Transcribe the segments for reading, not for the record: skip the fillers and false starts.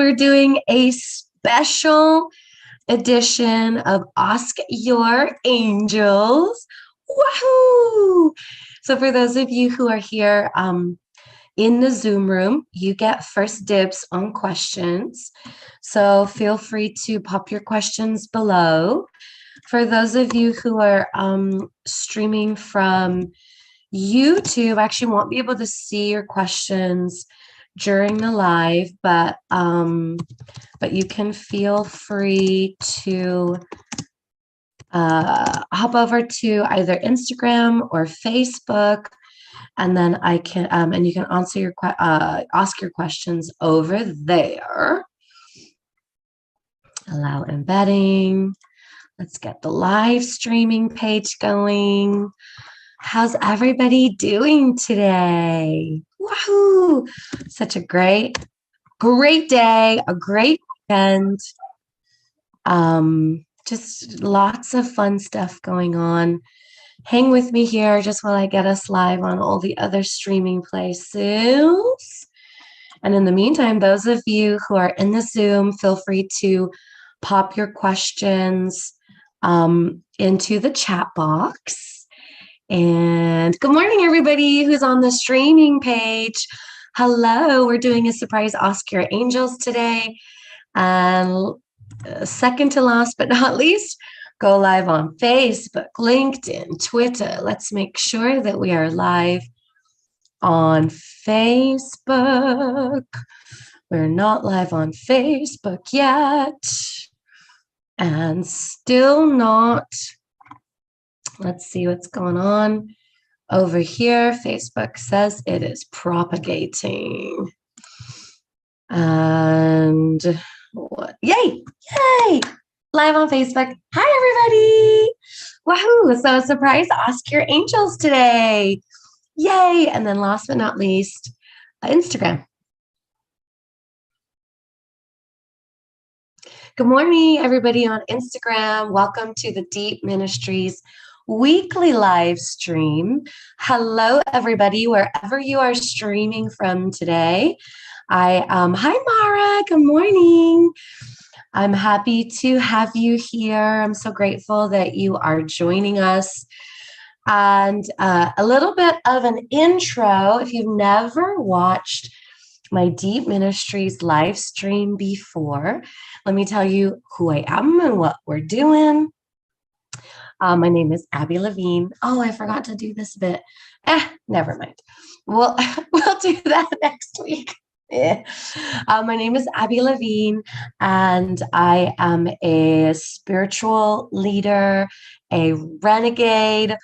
we're doing a special edition of Ask Your Angels. Woohoo! So for those of you who are here in the Zoom room, you get first dibs on questions. So feel free to pop your questions below. For those of you who are streaming from YouTube, I actually won't be able to see your questions during the live, but you can feel free to hop over to either Instagram or Facebook, and then I can and you can answer your ask your questions over there. Allow embedding. Let's get the live streaming page going. How's everybody doing today? Woohoo! Such a great day, a great weekend. Just lots of fun stuff going on. Hang with me here just while I get us live on all the other streaming places. And in the meantime, those of you who are in the Zoom, feel free to pop your questions into the chat box. And good morning, everybody who's on the streaming page. Hello, we're doing a surprise Ask Your Angels today. And second to last but not least, go live on Facebook, LinkedIn, Twitter. Let's make sure that we are live on Facebook. We're not live on Facebook yet. And still not. Let's see what's going on over here. Facebook says it is propagating. And what? Yay! Live on Facebook. Hi, everybody. Woohoo! So surprise, Ask Your Angels today. Yay! And then last but not least, Instagram. Good morning, everybody on Instagram. Welcome to the Deep Ministries weekly live stream. Hello, everybody, wherever you are streaming from today. Hi, Mara. Good morning. I'm happy to have you here. I'm so grateful that you are joining us. And a little bit of an intro. If you've never watched my Deep Ministries live stream before, let me tell you who I am and what we're doing. My name is Abby Levine. Oh, I forgot to do this bit. Never mind. We'll do that next week. My name is Abby Levine, and I am a spiritual leader, a renegade,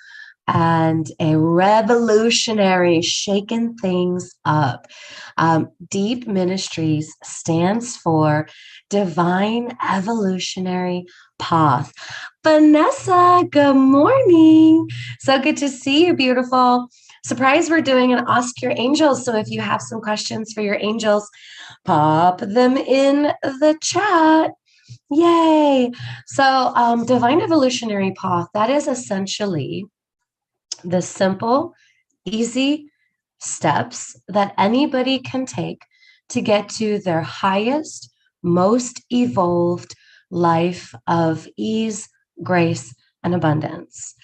and a revolutionary, shaking things up. Deep Ministries stands for Divine Evolutionary Path. Vanessa, good morning. So good to see you, beautiful. Surprise, we're doing an Ask Your Angels. So if you have some questions for your angels, pop them in the chat. Yay. So Divine Evolutionary Path, that is essentially the simple, easy steps that anybody can take to get to their highest, most evolved life of ease, grace, and abundance.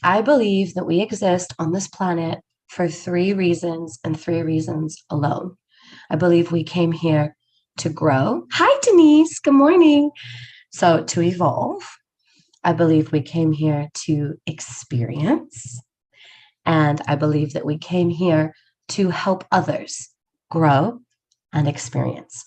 I believe that we exist on this planet for 3 reasons and 3 reasons alone. I believe we came here to grow. Hi, Denise. Good morning. So to evolve. I believe we came here to experience. And I believe that we came here to help others grow and experience.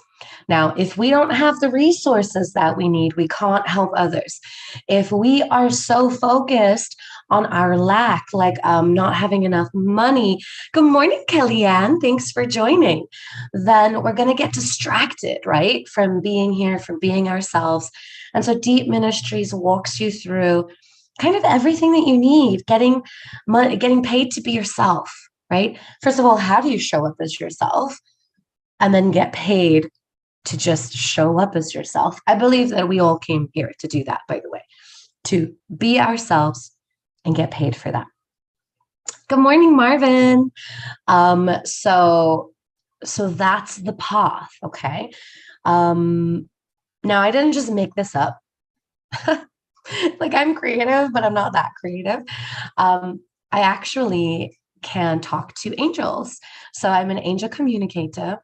Now, if we don't have the resources that we need, we can't help others. If we are so focused on our lack, like not having enough money, good morning, Kellyanne, thanks for joining, then we're going to get distracted, right, from being here, from being ourselves. And so Deep Ministries walks you through kind of everything that you need, getting money, getting paid to be yourself, right? First of all, how do you show up as yourself? And then get paid to just show up as yourself. I believe that we all came here to do that, by the way, to be ourselves and get paid for that. Good morning, Marvin. So that's the path, okay? Now, I didn't just make this up. Like, I'm creative, but I'm not that creative. I actually can talk to angels. So I'm an angel communicator.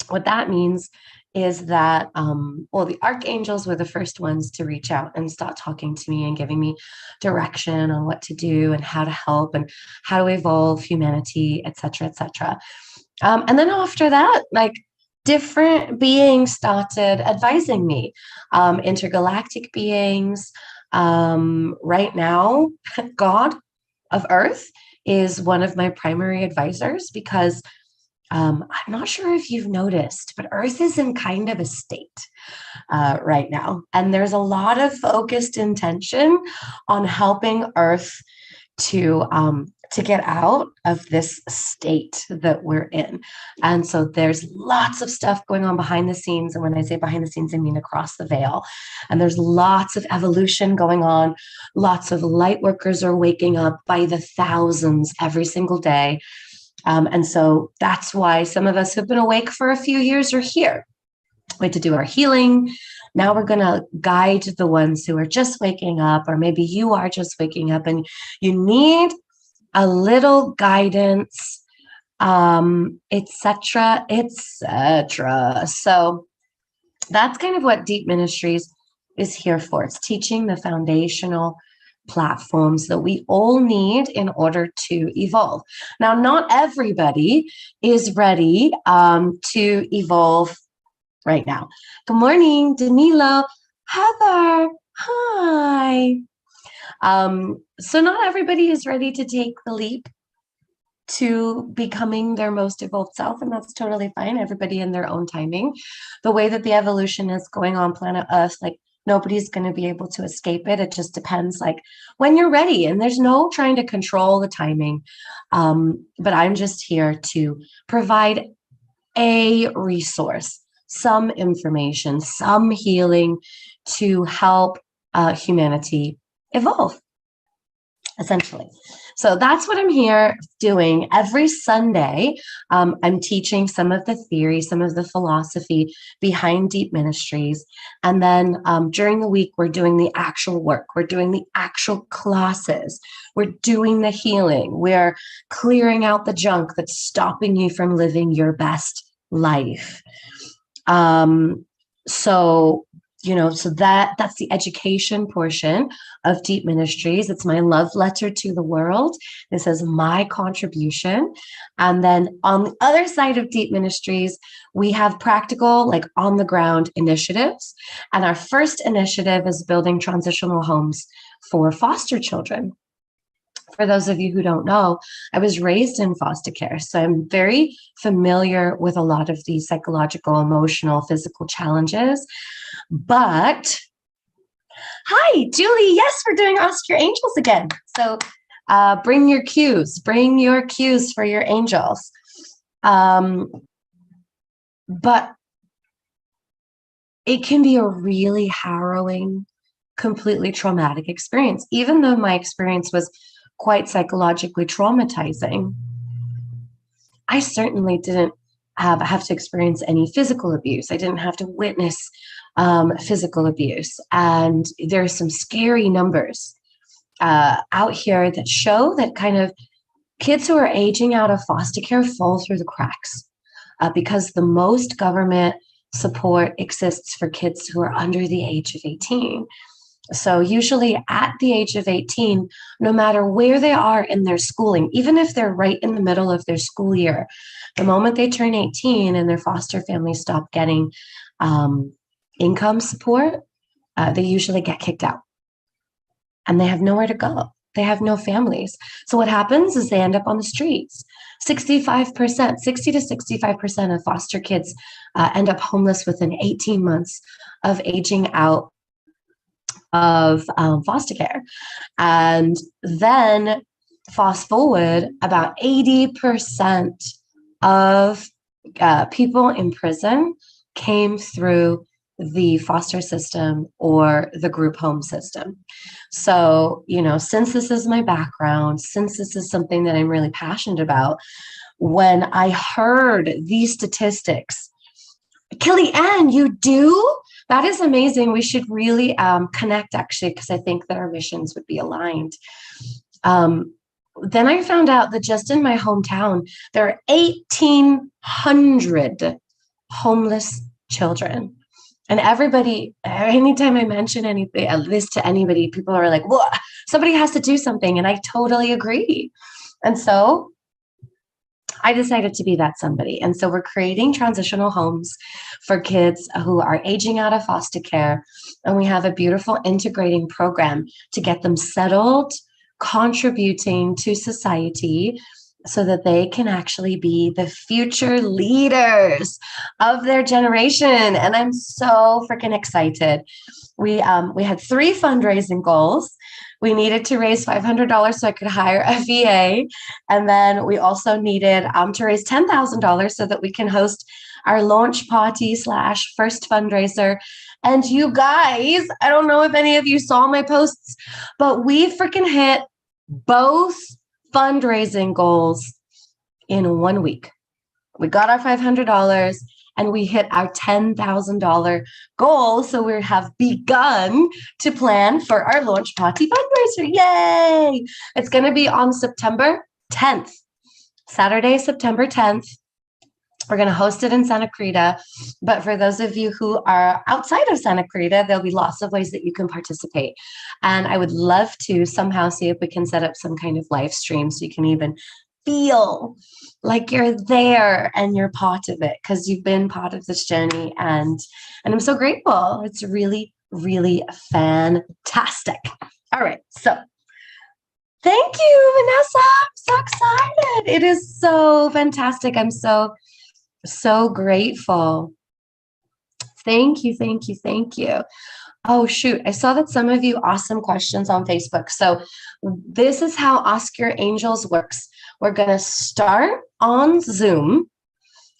What that means is that, well, the archangels were the first ones to reach out and start talking to me and giving me direction on what to do and how to help and how to evolve humanity, et cetera, et cetera. And then after that, like, different beings started advising me, intergalactic beings. Right now, God of Earth is one of my primary advisors because I'm not sure if you've noticed, but Earth is in kind of a state right now. And there's a lot of focused intention on helping Earth to get out of this state that we're in. And so there's lots of stuff going on behind the scenes. And when I say behind the scenes, I mean across the veil. And there's lots of evolution going on. Lots of light workers are waking up by the thousands every single day. And so that's why some of us who've been awake for a few years are here. We had to do our healing. Now we're going to guide the ones who are just waking up, or maybe you are just waking up and you need a little guidance, etc., etc. So that's kind of what Deep Ministries is here for. It's teaching the foundational platforms that we all need in order to evolve. Now, not everybody is ready to evolve right now. Good morning, Danilo. Heather, hi. So not everybody is ready to take the leap to becoming their most evolved self, and that's totally fine. Everybody in their own timing. The way that the evolution is going on planet Earth, like, nobody's going to be able to escape it. It just depends, like, when you're ready, and there's no trying to control the timing. But I'm just here to provide a resource, some information, some healing to help humanity evolve, essentially. So that's what I'm here doing every Sunday. I'm teaching some of the theory, some of the philosophy behind Deep Ministries. And then during the week, we're doing the actual work. We're doing the actual classes. We're doing the healing. We're clearing out the junk that's stopping you from living your best life. So that's the education portion of Deep Ministries. It's my love letter to the world. This is my contribution. And then on the other side of Deep Ministries, we have practical, like, on the ground initiatives. And our first initiative is building transitional homes for foster children. For those of you who don't know, I was raised in foster care, so I'm very familiar with a lot of these psychological, emotional, physical challenges. But, hi, Julie, yes, we're doing Ask Your Angels again. So bring your cues for your angels. But it can be a really harrowing, completely traumatic experience. Even though my experience was quite psychologically traumatizing, I certainly didn't have to experience any physical abuse. I didn't have to witness physical abuse. And there's some scary numbers out here that show that kind of kids who are aging out of foster care fall through the cracks because the most government support exists for kids who are under the age of 18. So usually at the age of 18, no matter where they are in their schooling, even if they're right in the middle of their school year, the moment they turn 18 and their foster families stop getting income support, they usually get kicked out and they have nowhere to go. They have no families. So what happens is they end up on the streets. 60 to 65% of foster kids end up homeless within 18 months of aging out of foster care. And then fast forward, about 80% of people in prison came through the foster system or the group home system. So, since this is my background, since this is something that I'm really passionate about, when I heard these statistics, Kelly Ann, you do? That is amazing. We should really connect, actually, because I think that our missions would be aligned. Then I found out that just in my hometown, there are 1,800 homeless children. And everybody, anytime I mention anything, this to anybody, people are like, "Whoa, somebody has to do something." And I totally agree. And so I decided to be that somebody. And so we're creating transitional homes for kids who are aging out of foster care. And we have a beautiful integrating program to get them settled, contributing to society so that they can actually be the future leaders of their generation. And I'm so freaking excited. We had 3 fundraising goals. We needed to raise $500 so I could hire a VA. And then we also needed to raise $10,000 so that we can host our launch party / first fundraiser. And you guys, I don't know if any of you saw my posts, but we freaking hit both fundraising goals in 1 week. We got our $500 and we hit our $10,000 goal. So we have begun to plan for our launch party fundraiser. Yay! It's going to be on September 10th, Saturday, September 10th. We're going to host it in Santa Cruz. But for those of you who are outside of Santa Cruz, there'll be lots of ways that you can participate. And I would love to somehow see if we can set up some kind of live stream so you can even feel like you're there and you're part of it, because you've been part of this journey. And I'm so grateful. It's really, really fantastic. All right. So thank you, Vanessa. I'm so excited. It is so fantastic. I'm so grateful. Thank you, thank you, thank you. Oh, shoot. I saw that some of you asked some questions on Facebook. So this is how Ask Your Angels works. We're going to start on Zoom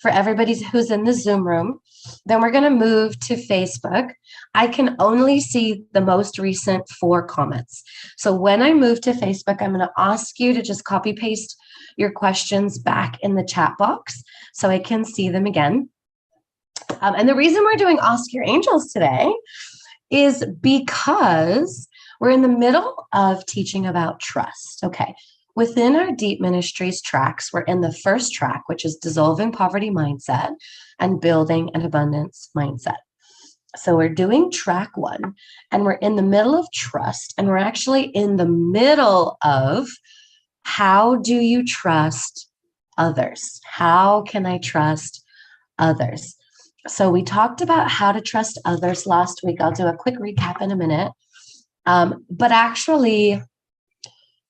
for everybody who's in the Zoom room. Then we're going to move to Facebook. I can only see the most recent 4 comments. So when I move to Facebook, I'm going to ask you to just copy paste your questions back in the chat box so I can see them again. And the reason we're doing Ask Your Angels today is because we're in the middle of teaching about trust. Okay. Within our Deep Ministries tracks, we're in the first track, which is dissolving poverty mindset and building an abundance mindset. So we're doing track 1 and we're in the middle of trust, and we're actually in the middle of how do you trust others? How can I trust others? So we talked about how to trust others last week. I'll do a quick recap in a minute. But actually,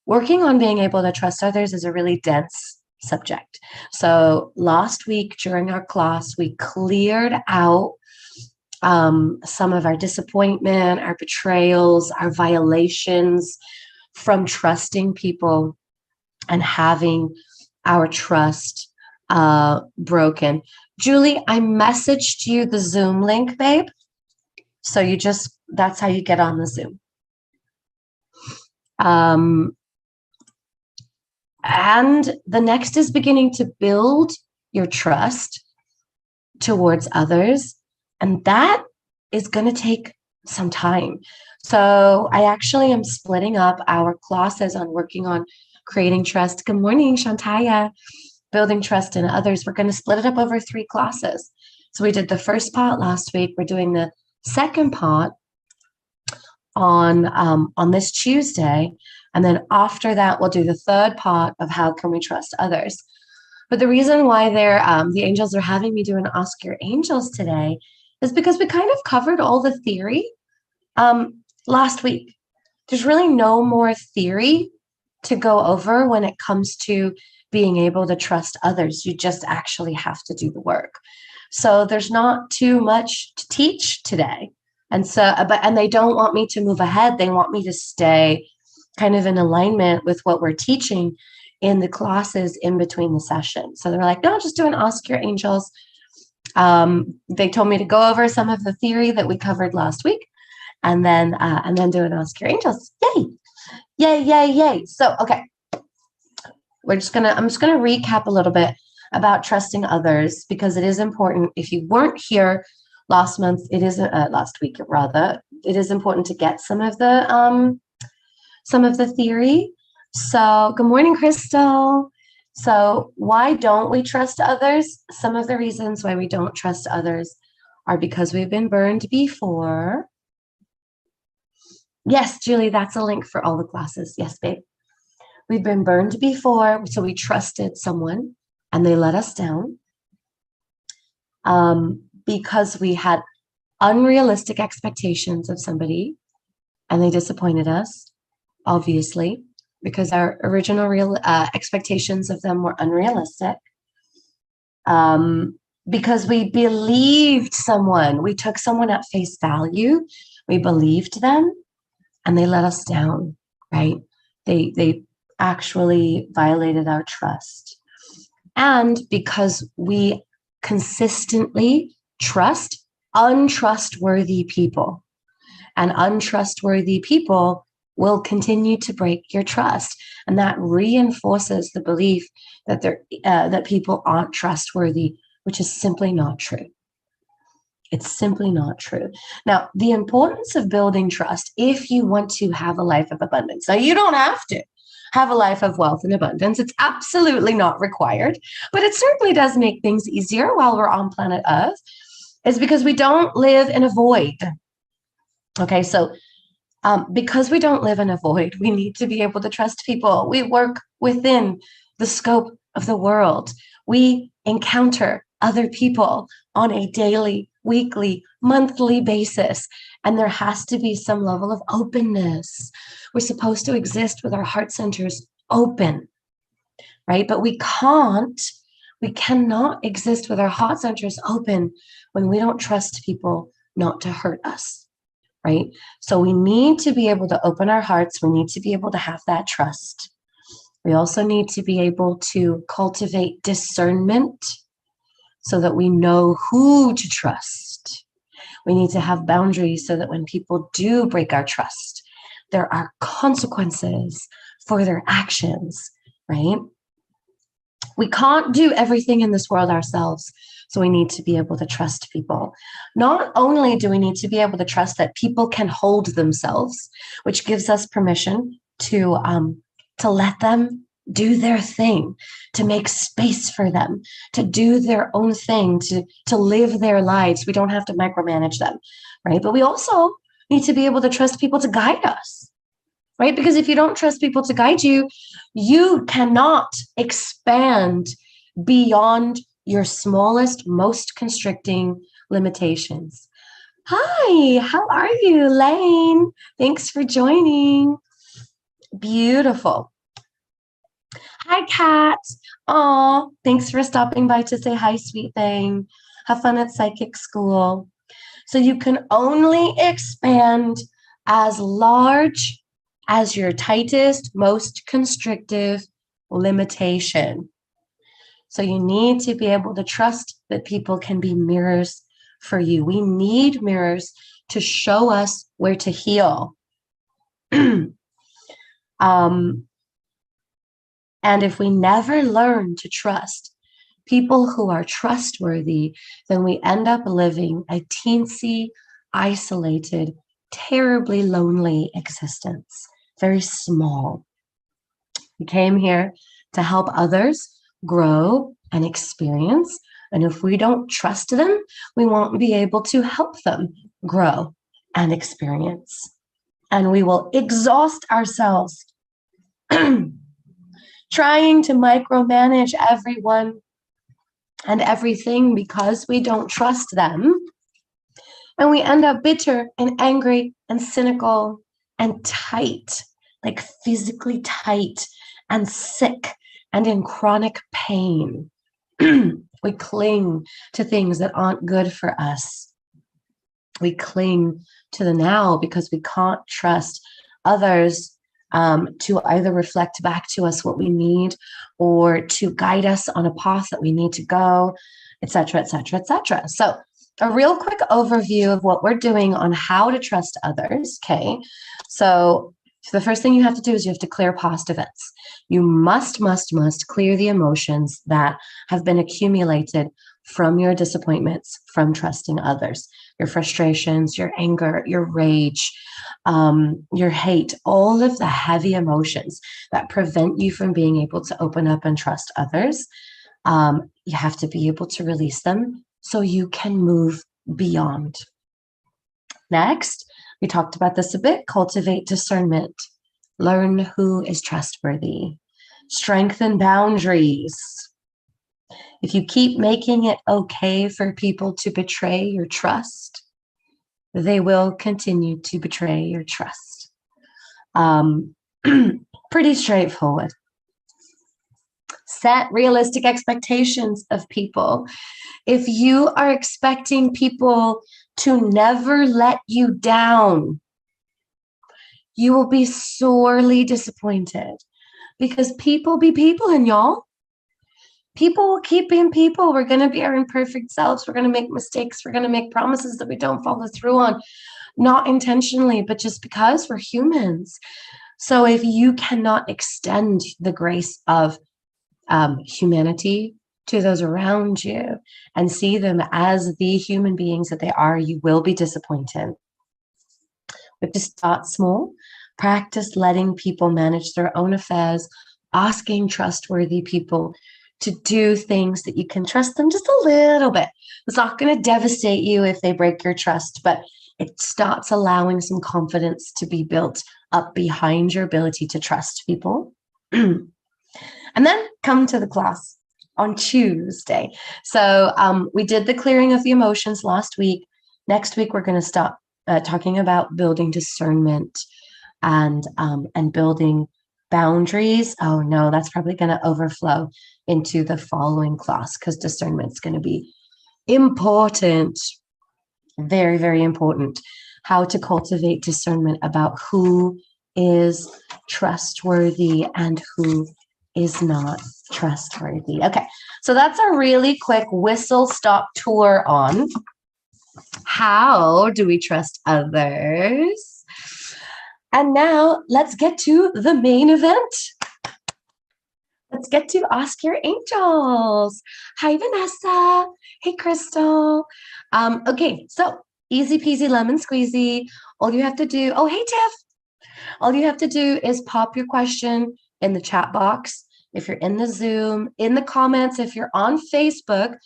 working on being able to trust others is a really dense subject. So last week during our class, we cleared out some of our disappointment, our betrayals, our violations from trusting people and having our trust broken. Julie, I messaged you the Zoom link, babe. So that's how you get on the Zoom. And the next is beginning to build your trust towards others. And that is going to take some time. So I actually am splitting up our classes on working on creating trust. Good morning, Shantaya. Building trust in others. We're going to split it up over 3 classes. So we did the first part last week. We're doing the second part on this Tuesday. And then after that, we'll do the third part of how can we trust others. But the reason why the angels are having me do an Ask Your Angels today is because we kind of covered all the theory last week. There's really no more theory to go over when it comes to being able to trust others. You just actually have to do the work. So there's not too much to teach today. And they don't want me to move ahead. They want me to stay kind of in alignment with what we're teaching in the classes in between the sessions. So they're like, no, just do an Ask Your Angels. They told me to go over some of the theory that we covered last week and then do an Ask Your Angels. Yay. Yay, yay, yay. So, okay. I'm just gonna recap a little bit about trusting others because it is important. If you weren't here last week rather, it is important to get some of the theory. So, good morning, Crystal. So, why don't we trust others? Some of the reasons why we don't trust others are because we've been burned before. Yes, Julie, that's a link for all the classes. Yes, babe. We've been burned before, so we trusted someone and they let us down because we had unrealistic expectations of somebody and they disappointed us, obviously, because our original expectations of them were unrealistic. Because we believed someone, we took someone at face value, we believed them, and they let us down, right? They actually violated our trust. And because we consistently trust untrustworthy people, and untrustworthy people will continue to break your trust. And that reinforces the belief that that people aren't trustworthy, which is simply not true. It's simply not true. Now, the importance of building trust, if you want to have a life of abundance. Now, you don't have to have a life of wealth and abundance. It's absolutely not required, but it certainly does make things easier while we're on planet Earth, is because we don't live in a void. Okay, so because we don't live in a void, we need to be able to trust people. We work within the scope of the world. We encounter other people on a daily, weekly, monthly basis, and there has to be some level of openness. We're supposed to exist with our heart centers open, right? But we cannot exist with our heart centers open when we don't trust people not to hurt us. Right? So we need to be able to open our hearts. We need to be able to have that trust. We also need to be able to cultivate discernment so that we know who to trust. We need to have boundaries so that when people do break our trust, there are consequences for their actions, right? We can't do everything in this world ourselves. So we need to be able to trust people. Not only do we need to be able to trust that people can hold themselves, which gives us permission to let them do their thing, to make space for them, to do their own thing, to live their lives. We don't have to micromanage them, right? But we also need to be able to trust people to guide us, right? Because if you don't trust people to guide you, you cannot expand beyond your smallest, most constricting limitations. Hi, how are you, Lane? Thanks for joining. Beautiful. Hi, Kat. Oh, thanks for stopping by to say hi, sweet thing. Have fun at psychic school. So you can only expand as large as your tightest, most constrictive limitation. So you need to be able to trust that people can be mirrors for you. We need mirrors to show us where to heal. And if we never learn to trust people who are trustworthy, then we end up living a teensy, isolated, terribly lonely existence. Very small. We came here to help others grow and experience. And if we don't trust them, we won't be able to help them grow and experience. And we will exhaust ourselves trying to micromanage everyone and everything because we don't trust them. And we end up bitter and angry and cynical and tight, like physically tight and sick and in chronic pain. We cling to things that aren't good for us. We cling to the now because we can't trust others to either reflect back to us what we need or to guide us on a path that we need to go, etc., etc., etc. So a real quick overview of what we're doing on how to trust others. Okay. So So the first thing you have to do is you have to clear past events. You must clear the emotions that have been accumulated from your disappointments, from trusting others, your frustrations, your anger, your rage, your hate, all of the heavy emotions that prevent you from being able to open up and trust others. You have to be able to release them so you can move beyond. Next, we talked about this a bit, cultivate discernment, learn who is trustworthy, strengthen boundaries. If you keep making it okay for people to betray your trust, they will continue to betray your trust. Pretty straightforward. Set realistic expectations of people. If you are expecting people to never let you down, you will be sorely disappointed, because people be people, and y'all, people will keep being people. We're going to be our imperfect selves. We're going to make mistakes. We're going to make promises that we don't follow through on, not intentionally, but just because we're humans. So if you cannot extend the grace of humanity to those around you and see them as the human beings that they are, you will be disappointed. We have to start small, practice letting people manage their own affairs, asking trustworthy people to do things that you can trust them just a little bit. It's not going to devastate you if they break your trust, but it starts allowing some confidence to be built up behind your ability to trust people. And then come to the class on Tuesday. So we did the clearing of the emotions last week. Next week, we're going to start talking about building discernment and building boundaries. Oh no, that's probably going to overflow into the following class, because discernment is going to be important. Very, very important. How to cultivate discernment about who is trustworthy and who is not trustworthy. Okay, so that's a really quick whistle-stop tour on how do we trust others. And now let's get to the main event. Let's get to Ask Your Angels. Hi, Vanessa. Hey, Crystal. Okay, so easy peasy lemon squeezy. All you have to do, oh, hey, Tiff. All you have to do is pop your question in the chat box. If you're in the Zoom, in the comments, if you're on Facebook,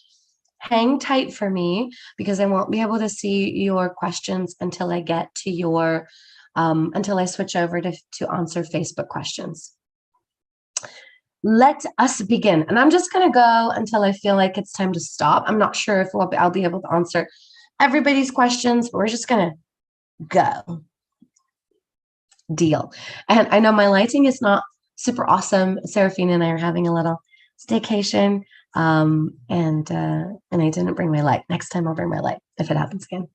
hang tight for me, because I won't be able to see your questions until I get to your, until I switch over to answer Facebook questions. Let us begin. And I'm just going to go until I feel like it's time to stop. I'm not sure if I'll be able to answer everybody's questions, but we're just going to go. Deal. And I know my lighting is not super awesome. Seraphina and I are having a little staycation, and I didn't bring my light. Next time I'll bring my light if it happens again.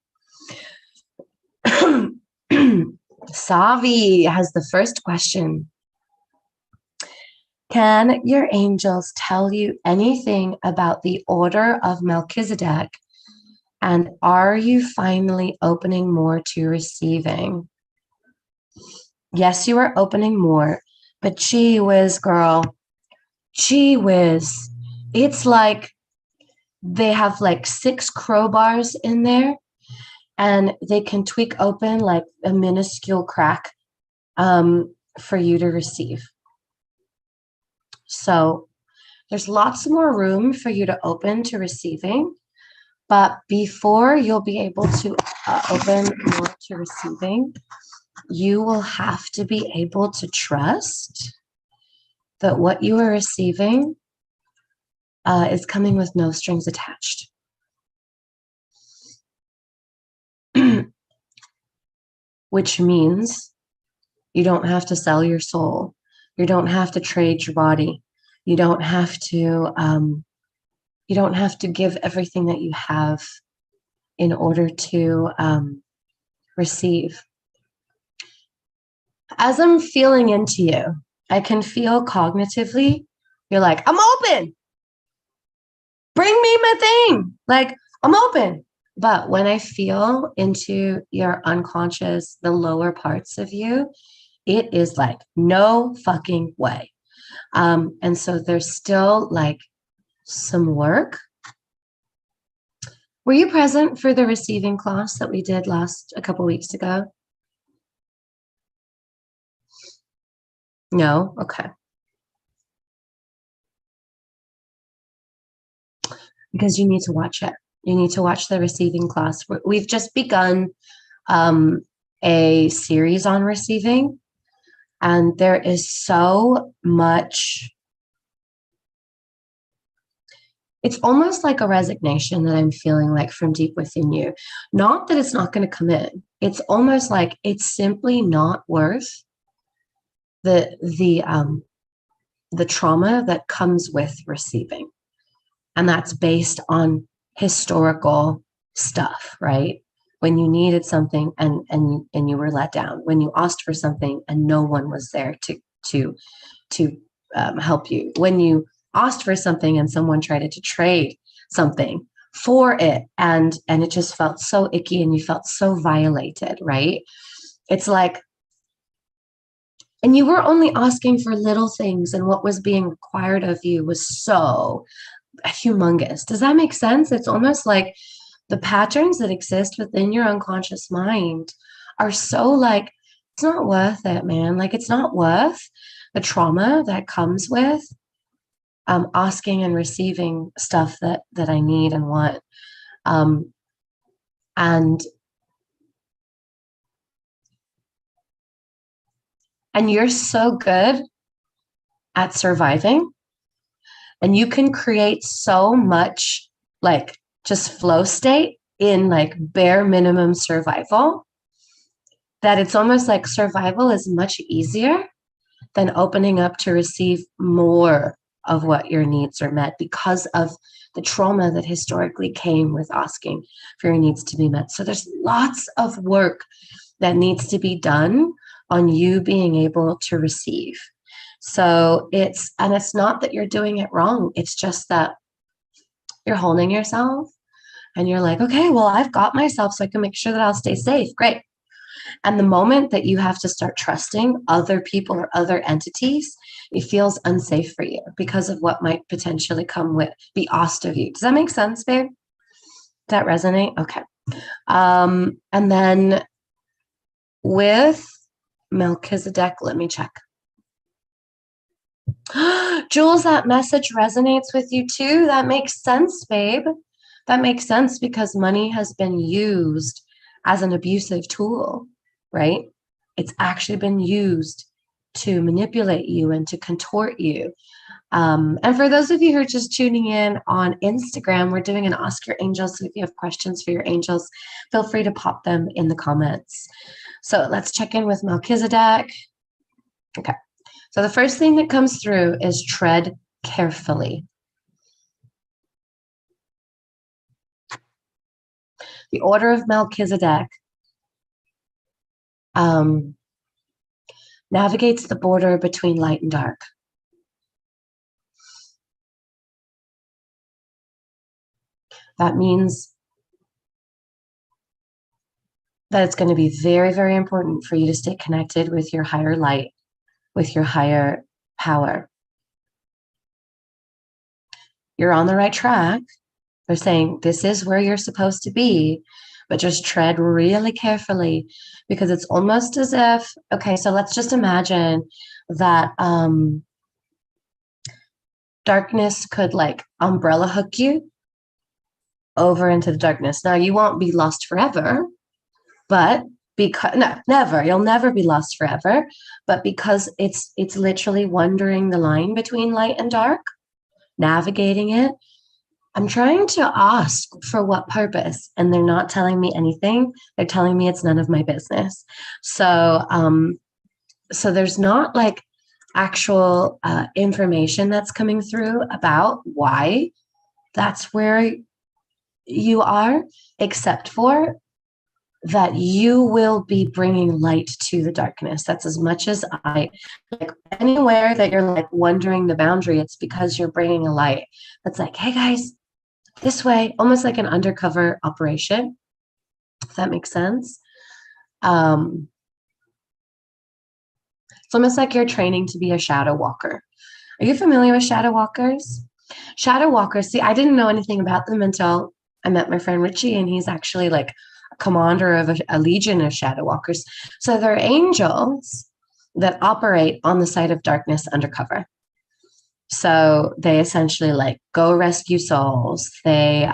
Savi has the first question. Can your angels tell you anything about the order of Melchizedek? And are you finally opening more to receiving? Yes, you are opening more, but gee whiz, girl. Gee whiz. It's like they have like 6 crowbars in there, and they can tweak open like a minuscule crack for you to receive. So there's lots more room for you to open to receiving, but before you'll be able to open more to receiving, you will have to be able to trust that what you are receiving is coming with no strings attached. Which means you don't have to sell your soul. You don't have to trade your body. You don't have to give everything that you have in order to receive. As I'm feeling into you, I can feel cognitively, you're like, I'm open. Bring me my thing. Like, I'm open. But when I feel into your unconscious, the lower parts of you, It is like, no fucking way. And so there's still like some work. Were you present for the receiving class that we did a couple weeks ago? No? Okay. Because you need to watch it. You need to watch the receiving class. We've just begun a series on receiving, and there is so much. It's almost like a resignation that I'm feeling like from deep within you. Not that it's not going to come in. It's almost like it's simply not worth the trauma that comes with receiving. And that's based on historical stuff, right? When you needed something and you were let down, when you asked for something and no one was there to help you, when you asked for something and someone tried to trade something for it, and it just felt so icky and you felt so violated, right? It's like, and you were only asking for little things, and what was being required of you was so humongous. Does that make sense? It's almost like the patterns that exist within your unconscious mind are so like, it's not worth it, man. Like, it's not worth the trauma that comes with asking and receiving stuff that I need and want. And you're so good at surviving, and you can create so much like just flow state in like bare minimum survival, that it's almost like survival is much easier than opening up to receive more of what your needs are met, because of the trauma that historically came with asking for your needs to be met. So there's lots of work that needs to be done on you being able to receive. So it's not that you're doing it wrong. It's just that you're holding yourself and you're like, okay, well, I've got myself so I can make sure that I'll stay safe. Great. And the moment that you have to start trusting other people or other entities, it feels unsafe for you because of what might potentially be asked of you. Does that make sense, babe? Does that resonate? Okay. And then with Melchizedek, let me check. Jules, that message resonates with you too. That makes sense, babe. That makes sense because money has been used as an abusive tool, right? It's actually been used to manipulate you and to contort you. And for those of you who are just tuning in on Instagram, we're doing an Ask Your Angels. So if you have questions for your angels, feel free to pop them in the comments. So let's check in with Melchizedek. Okay. So the first thing that comes through is tread carefully. The order of Melchizedek navigates the border between light and dark. That means that it's going to be very, very important for you to stay connected with your higher light, with your higher power. You're on the right track. They're saying this is where you're supposed to be, but just tread really carefully, because it's almost as if, okay, so let's just imagine that darkness could like umbrella hook you over into the darkness. Now, you won't be lost forever, but never, you'll never be lost forever. But because it's literally wandering the line between light and dark, navigating it, I'm trying to ask for what purpose, and they're not telling me anything. They're telling me it's none of my business. So, so there's not like actual information that's coming through about why that's where you are, except for that you will be bringing light to the darkness. That's as much as like anywhere that you're like wondering the boundary, it's because you're bringing a light that's like, hey guys, this way, almost like an undercover operation, if that makes sense. It's almost like you're training to be a shadow walker. Are you familiar with shadow walkers? Shadow walkers, see, I didn't know anything about them until I met my friend Richie, and he's actually like a commander of a legion of shadow walkers. So they're angels that operate on the side of darkness undercover. So they essentially like go rescue souls. They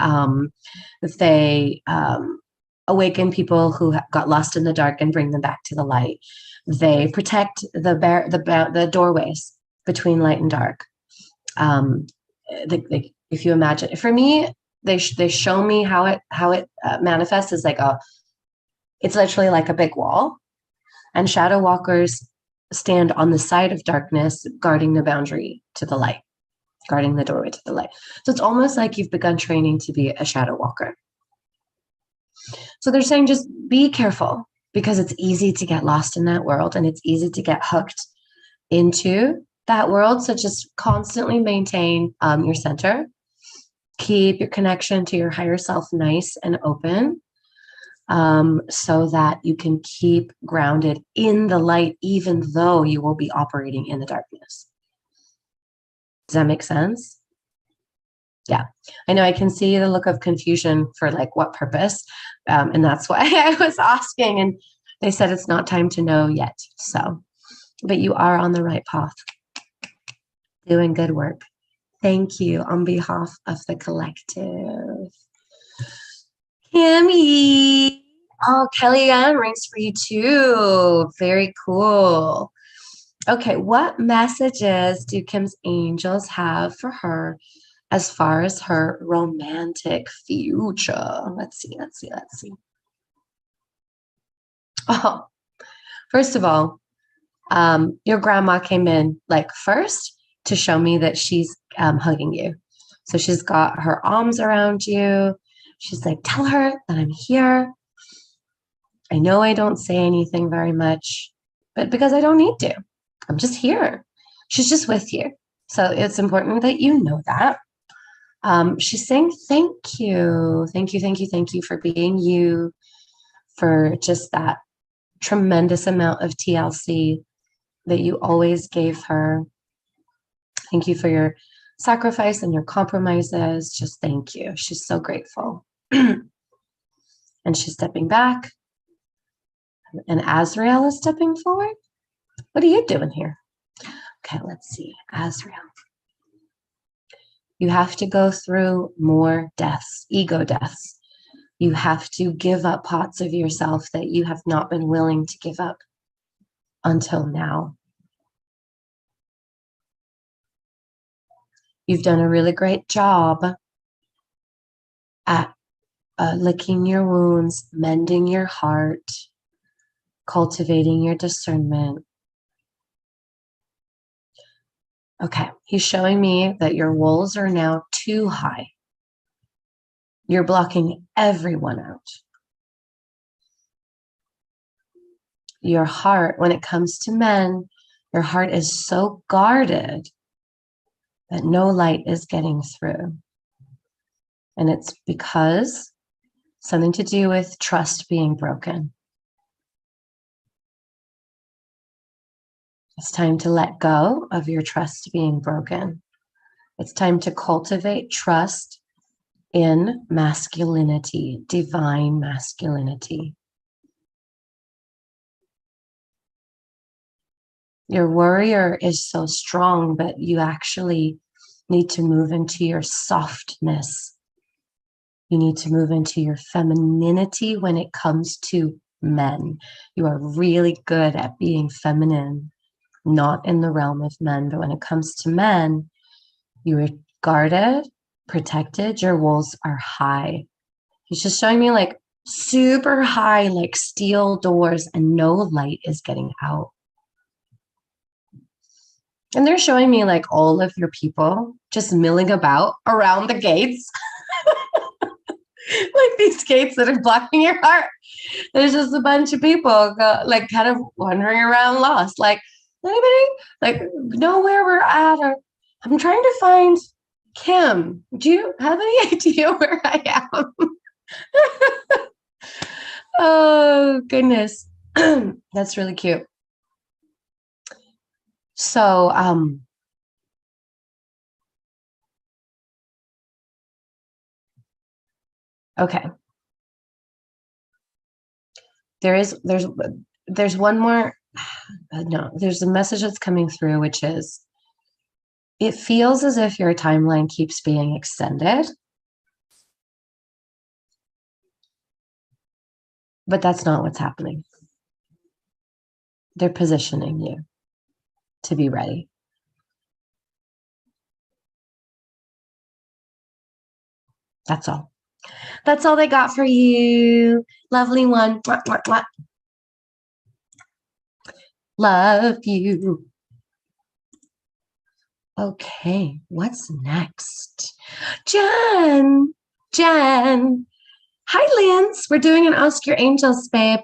awaken people who got lost in the dark and bring them back to the light. They protect the doorways between light and dark. If you imagine, for me, they show me how it manifests as like it's literally like a big wall, and shadow walkers stand on the side of darkness, guarding the boundary to the light, guarding the doorway to the light. So it's almost like you've begun training to be a shadow walker. So they're saying just be careful, because it's easy to get lost in that world, and it's easy to get hooked into that world. So just constantly maintain your center. Keep your connection to your higher self nice and open, so that you can keep grounded in the light, even though you will be operating in the darkness. Does that make sense? Yeah, I know I can see the look of confusion for like what purpose. And that's why I was asking, and they said it's not time to know yet. So, but you are on the right path, doing good work. Thank you on behalf of the collective. Kimmy. Oh, Kellyanne, rings for you too. Very cool. Okay, what messages do Kim's angels have for her as far as her romantic future? Let's see. Oh, first of all, your grandma came in like first to show me that she's hugging you. So she's got her arms around you. She's like, tell her that I'm here. I know I don't say anything very much, but because I don't need to. I'm just here. She's just with you. So it's important that you know that. She's saying, thank you. Thank you for being you, for just that tremendous amount of TLC that you always gave her. Thank you for your sacrifice and your compromises. Just thank you. She's so grateful. And she's stepping back. And Azrael is stepping forward. What are you doing here? Okay, let's see. Azrael. You have to go through more deaths, ego deaths. You have to give up parts of yourself that you have not been willing to give up until now. You've done a really great job at licking your wounds, mending your heart, cultivating your discernment. Okay, he's showing me that your walls are now too high. You're blocking everyone out. Your heart, when it comes to men, your heart is so guarded that no light is getting through. And it's because something to do with trust being broken. It's time to let go of your trust being broken. It's time to cultivate trust in masculinity, divine masculinity. Your warrior is so strong, but you actually need to move into your softness. You need to move into your femininity when it comes to men. You are really good at being feminine, not in the realm of men, but when it comes to men, you are guarded, protected, your walls are high. He's just showing me like super high, like steel doors, and no light is getting out. And they're showing me like all of your people just milling about around the gates. Like these gates that are blocking your heart. There's just a bunch of people like kind of wandering around lost. Like, anybody like know where we're at? Or I'm trying to find Kim. Do you have any idea where I am? Oh, goodness. That's really cute. So, okay. There's one more. No, there's a message that's coming through, which is, it feels as if your timeline keeps being extended, but that's not what's happening. They're positioning you to be ready. That's all. That's all they got for you. Lovely one. Mwah, mwah, mwah. Love you. Okay, what's next? Jen. Hi, Lance. We're doing an Ask Your Angels, babe.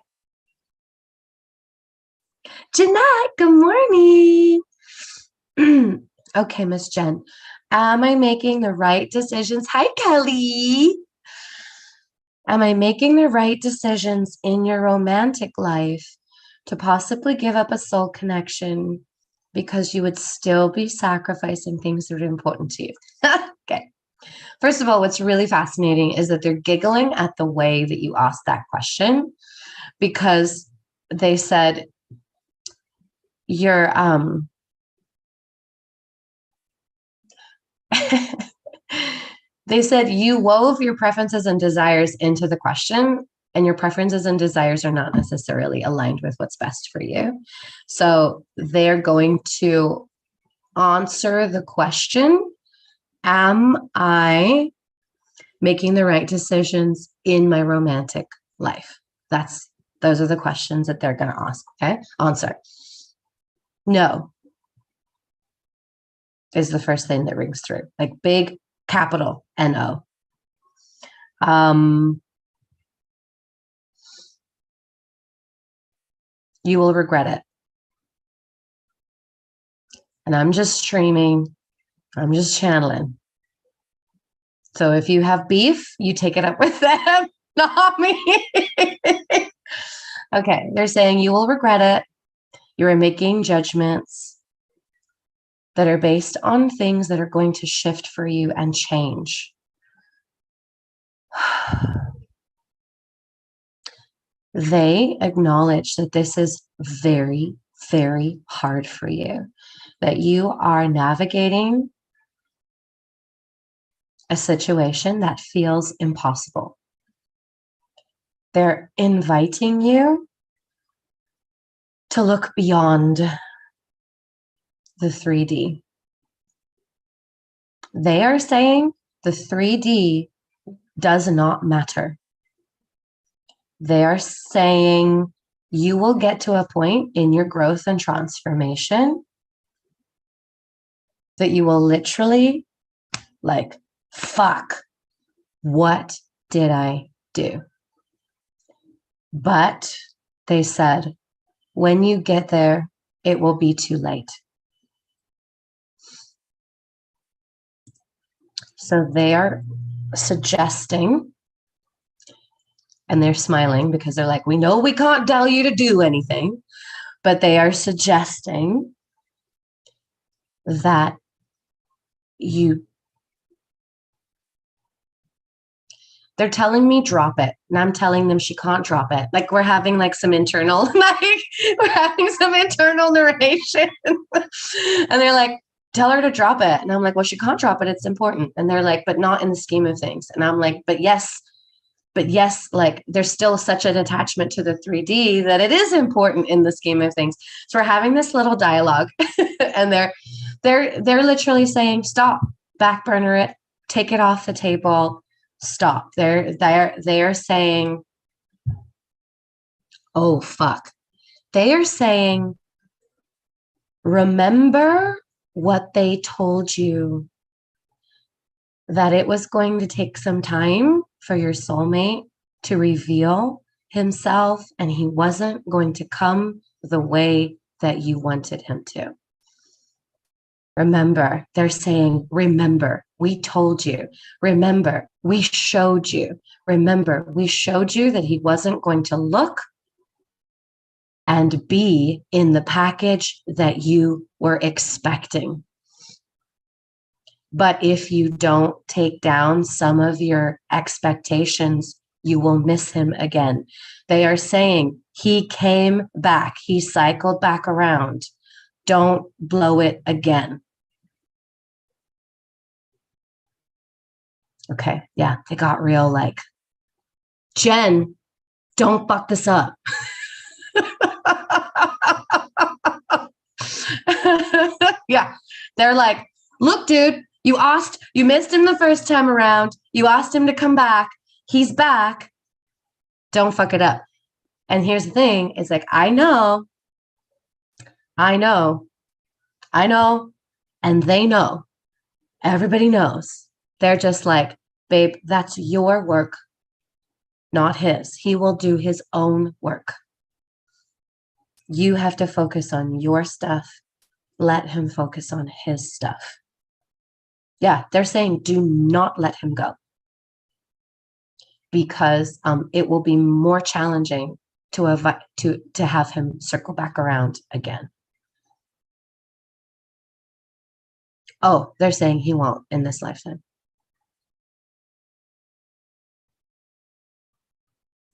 Jeanette, good morning. Okay, Miss Jen. Am I making the right decisions? Hi, Kelly. Am I making the right decisions in your romantic life to possibly give up a soul connection because you would still be sacrificing things that are important to you? Okay. First of all, what's really fascinating is that they're giggling at the way that you asked that question, because they said you're they said you wove your preferences and desires into the question, and your preferences and desires are not necessarily aligned with what's best for you. So they're going to answer the question, am I making the right decisions in my romantic life? Those are the questions that they're going to ask. Okay. Answer. No is the first thing that rings through, like big capital N-O. You will regret it. And I'm just streaming. I'm just channeling. So if you have beef, you take it up with them, not me. Okay. They're saying you will regret it. You are making judgments that are based on things that are going to shift for you and change. They acknowledge that this is very, very hard for you, that you are navigating a situation that feels impossible. They're inviting you to look beyond the 3D. They are saying the 3D does not matter. They are saying you will get to a point in your growth and transformation that you will literally like, fuck, what did I do? But they said, when you get there, it will be too late. So they are suggesting, and they're smiling because they're like, we know we can't tell you to do anything, but they are suggesting that they're telling me drop it, and I'm telling them she can't drop it. Like we're having like some internal, narration. And they're like, tell her to drop it. And I'm like, well, she can't drop it. It's important. And they're like, but not in the scheme of things. And I'm like, but yes, like there's still such an attachment to the 3D that it is important in the scheme of things. So we're having this little dialogue and they're literally saying, stop, back burner it, take it off the table, stop. They're saying, oh, fuck. They are saying, remember what they told you, that it was going to take some time for your soulmate to reveal himself, and he wasn't going to come the way that you wanted him to. Remember, they're saying, remember, we told you. Remember, we showed you. Remember, we showed you that he wasn't going to look and be in the package that you were expecting. But if you don't take down some of your expectations, you will miss him again. They are saying he came back. He cycled back around. Don't blow it again. Okay. Yeah. They got real like, Jen, don't fuck this up. Yeah. They're like, look, dude, you missed him the first time around. You asked him to come back. He's back. Don't fuck it up. And here's the thing. It's like, I know. And they know. Everybody knows. They're just like, babe, that's your work, not his. He will do his own work. You have to focus on your stuff. Let him focus on his stuff. Yeah, they're saying do not let him go, because it will be more challenging to have him circle back around again. Oh, they're saying he won't in this lifetime.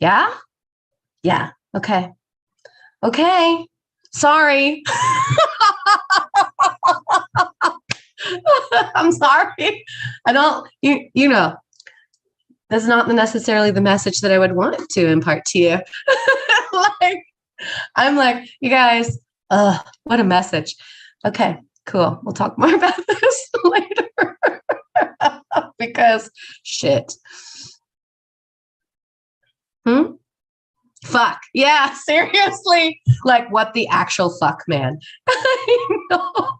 Yeah? Yeah. Okay. Sorry. I'm sorry. I don't, you know, that's not necessarily the message that I would want to impart to you. Like, I'm like, you guys, what a message. Okay, cool. We'll talk more about this later. Because shit. Fuck. Yeah, seriously. Like, what the actual fuck, man? I know.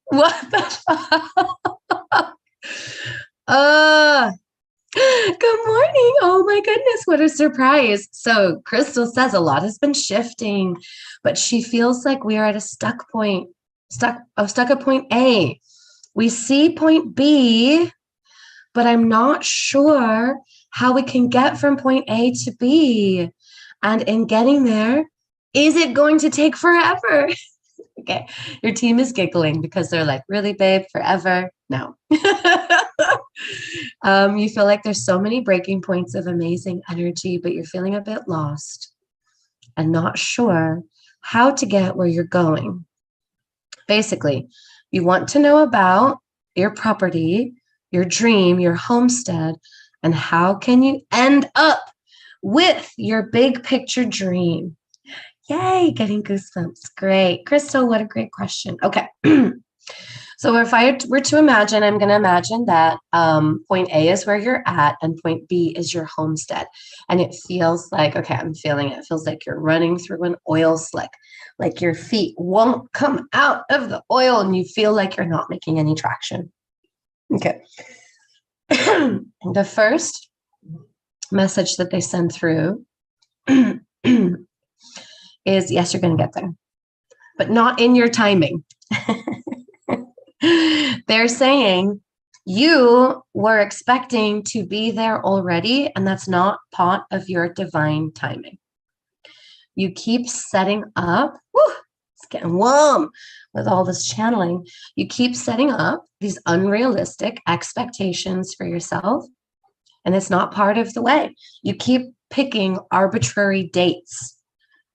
What the fuck? Good morning. Oh my goodness, what a surprise. So Crystal says a lot has been shifting, but she feels like we are at a stuck at point A. We see point B, but I'm not sure how we can get from point A to B. And in getting there, is it going to take forever? Okay, your team is giggling because they're like, really, babe, forever? No. You feel like there's so many breaking points of amazing energy, but you're feeling a bit lost and not sure how to get where you're going. Basically, you want to know about your property, your dream, your homestead, and how can you end up with your big picture dream. Yay, getting goosebumps. Great. Crystal, what a great question. Okay. So if I were to imagine, I'm going to imagine that point A is where you're at and point B is your homestead. And it feels like, okay, I'm feeling it. It feels like you're running through an oil slick, like your feet won't come out of the oil and you feel like you're not making any traction. Okay. The first message that they send through is, yes, you're going to get there, but not in your timing. They're saying you were expecting to be there already, and that's not part of your divine timing. You keep setting up, it's getting warm with all this channeling. You keep setting up these unrealistic expectations for yourself, and it's not part of the way. You keep picking arbitrary dates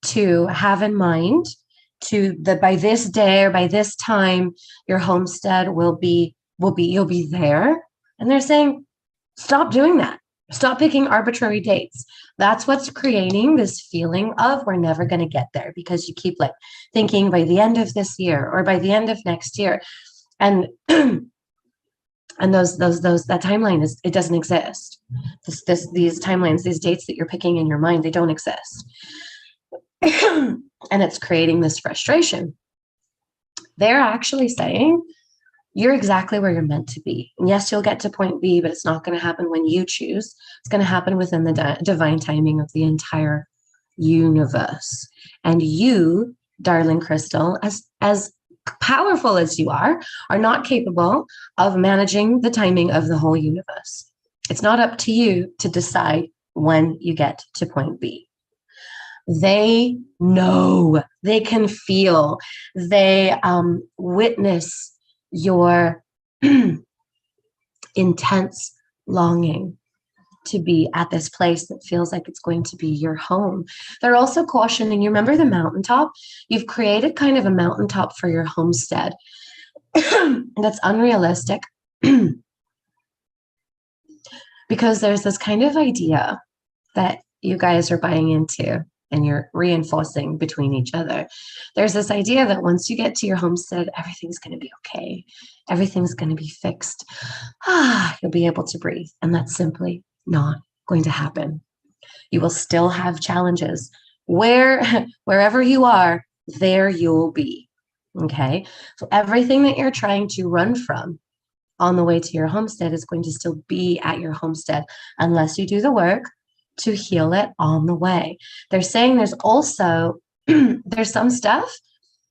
to have in mind by this day or by this time, your homestead you'll be there. And they're saying, stop doing that. Stop picking arbitrary dates. That's what's creating this feeling of we're never going to get there, because you keep like thinking by the end of this year or by the end of next year. And and that timeline it doesn't exist. These timelines, these dates that you're picking in your mind, they don't exist. And it's creating this frustration. They're actually saying you're exactly where you're meant to be. And yes, you'll get to point B, but it's not going to happen when you choose. It's going to happen within the divine timing of the entire universe. And you, darling Crystal, as powerful as you are not capable of managing the timing of the whole universe. It's not up to you to decide when you get to point B. They know, they can feel, they witness your intense longing to be at this place that feels like it's going to be your home. They're also cautioning you. Remember the mountaintop? You've created kind of a mountaintop for your homestead that's unrealistic because there's this kind of idea that you guys are buying into and you're reinforcing between each other. There's this idea that once you get to your homestead, everything's going to be okay. Everything's going to be fixed. You'll be able to breathe. And that's simply not going to happen. You will still have challenges. Wherever you are, there you'll be. Okay. So everything that you're trying to run from on the way to your homestead is going to still be at your homestead unless you do the work to heal it on the way. They're saying there's also, there's some stuff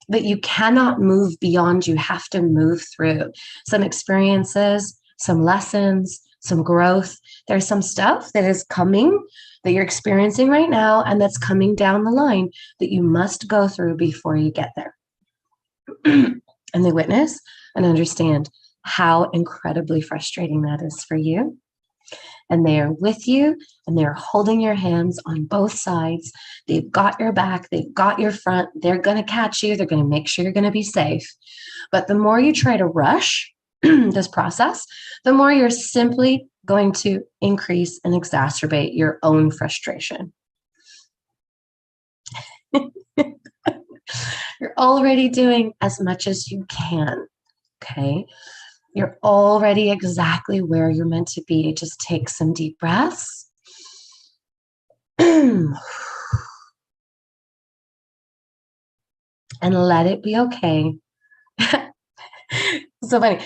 that you cannot move beyond. You have to move through some experiences, some lessons, some growth. There's some stuff that is coming that you're experiencing right now and that's coming down the line that you must go through before you get there. And they witness and understand how incredibly frustrating that is for you. And they are with you and they're holding your hands on both sides. They've got your back, they've got your front, they're going to catch you, they're going to make sure you're going to be safe. But the more you try to rush this process, the more you're simply going to increase and exacerbate your own frustration. You're already doing as much as you can, okay? You're already exactly where you're meant to be. Just take some deep breaths. And let it be okay. So funny.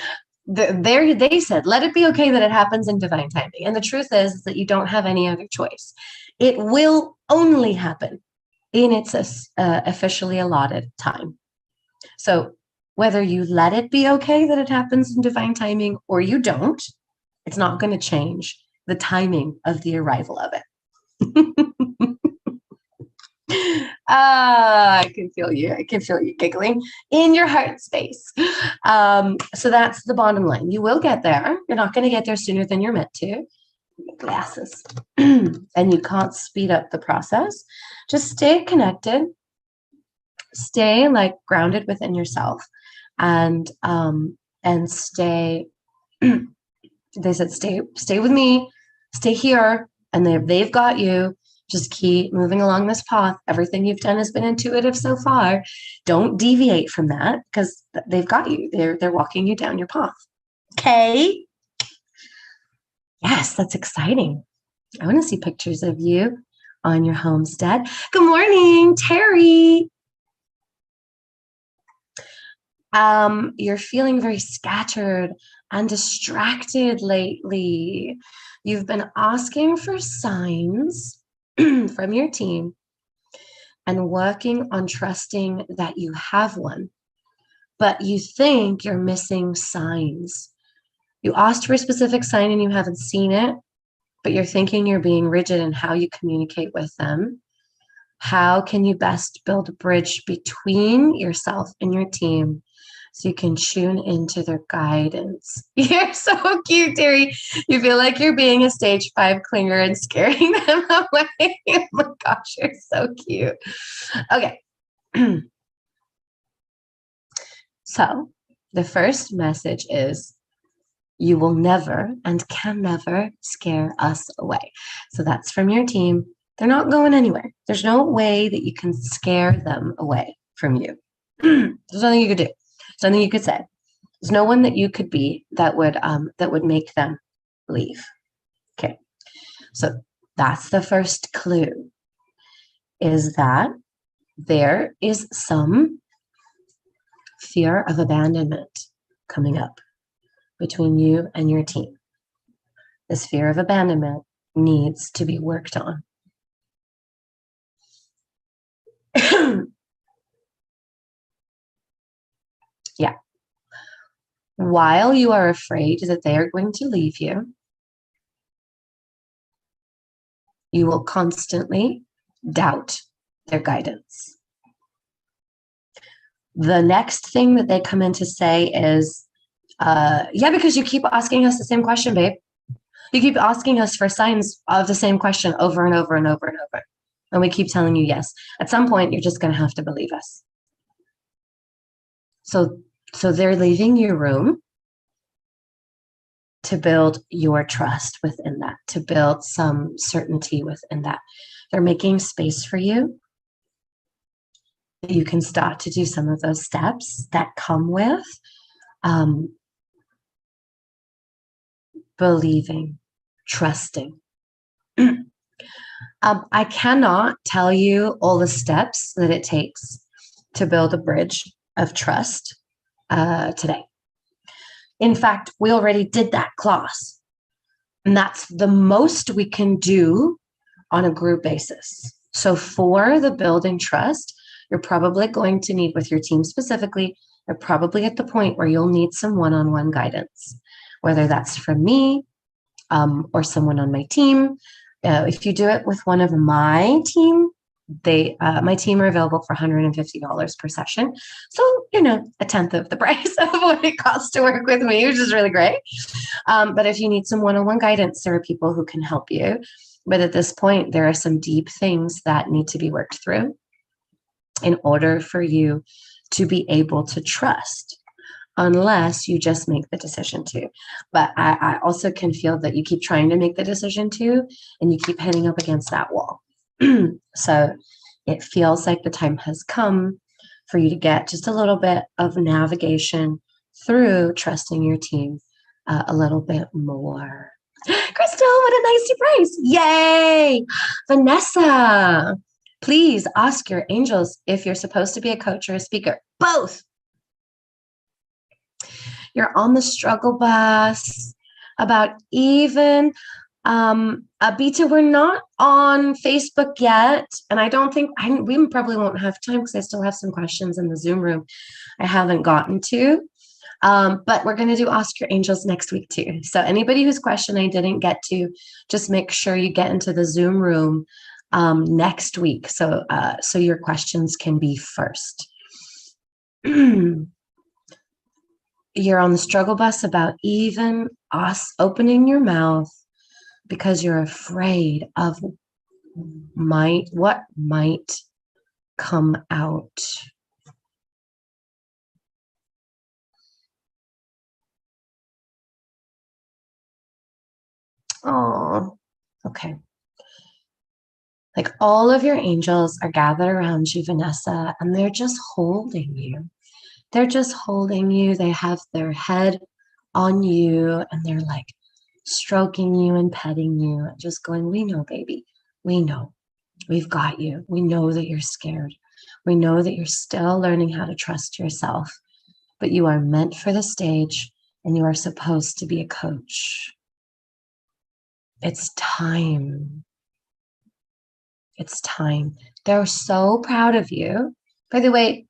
They said, let it be okay that it happens in divine timing. And the truth is that you don't have any other choice. It will only happen in its officially allotted time. So whether you let it be okay that it happens in divine timing or you don't, it's not going to change the timing of the arrival of it. I can feel you. I can feel you giggling in your heart space. So that's the bottom line. You will get there. You're not going to get there sooner than you're meant to. Glasses. And you can't speed up the process. Just stay connected. Stay like grounded within yourself and stay. They said, stay with me, stay here. And they've got you. Just keep moving along this path. Everything you've done has been intuitive so far. Don't deviate from that because they've got you. They're walking you down your path. Okay. Yes, that's exciting. I want to see pictures of you on your homestead. Good morning, Terry. You're feeling very scattered and distracted lately. You've been asking for signs from your team and working on trusting that you have one, but you think you're missing signs. You asked for a specific sign and you haven't seen it, but you're thinking you're being rigid in how you communicate with them. How can you best build a bridge between yourself and your team so you can tune into their guidance? You're so cute, Terry. You feel like you're being a stage 5 clinger and scaring them away. Oh my gosh, you're so cute. Okay. So the first message is you will never and can never scare us away. So that's from your team. They're not going anywhere. There's no way that you can scare them away from you. There's nothing you could do. There's nothing you could say. There's no one that you could be that would make them leave. Okay. So that's the first clue, is that there is some fear of abandonment coming up between you and your team. This fear of abandonment needs to be worked on. Yeah. While you are afraid that they are going to leave you, you will constantly doubt their guidance. The next thing that they come in to say is, yeah, because you keep asking us the same question, babe. You keep asking us for signs of the same question over and over and over and over. And we keep telling you yes. At some point, you're just going to have to believe us. So they're leaving your room to build your trust within that, to build some certainty within that. They're making space for you. You can start to do some of those steps that come with believing, trusting. I cannot tell you all the steps that it takes to build a bridge of trust today. In fact, we already did that class, and that's the most we can do on a group basis. So for the building trust, you're probably going to need, with your team specifically, you're probably at the point where you'll need some one-on-one guidance, whether that's from me or someone on my team. If you do it with one of my team, my team are available for $150 per session. So, a tenth of the price of what it costs to work with me, which is really great. But if you need some one-on-one guidance, there are people who can help you. But at this point, there are some deep things that need to be worked through in order for you to be able to trust, unless you just make the decision to. But I also can feel that you keep trying to make the decision to, and you keep hitting up against that wall. So it feels like the time has come for you to get just a little bit of navigation through trusting your team a little bit more. Crystal, what a nice surprise. Yay! Vanessa, please ask your angels if you're supposed to be a coach or a speaker. Both. You're on the struggle bus, about even. Abita, we're not on Facebook yet, and I don't think we probably won't have time because I still have some questions in the Zoom room I haven't gotten to. But we're going to do Ask Your Angels next week too. So anybody whose question I didn't get to, just make sure you get into the Zoom room next week, so your questions can be first. You're on the struggle bus about even opening your mouth because you're afraid of what might come out. Oh, okay. Like all of your angels are gathered around you, Vanessa, and they're just holding you. They're just holding you. They have their head on you, and they're like stroking you and petting you, just going, we know, baby. We know. We've got you. We know that you're scared. We know that you're still learning how to trust yourself, but you are meant for the stage, and you are supposed to be a coach. It's time. It's time. They're so proud of you. By the way,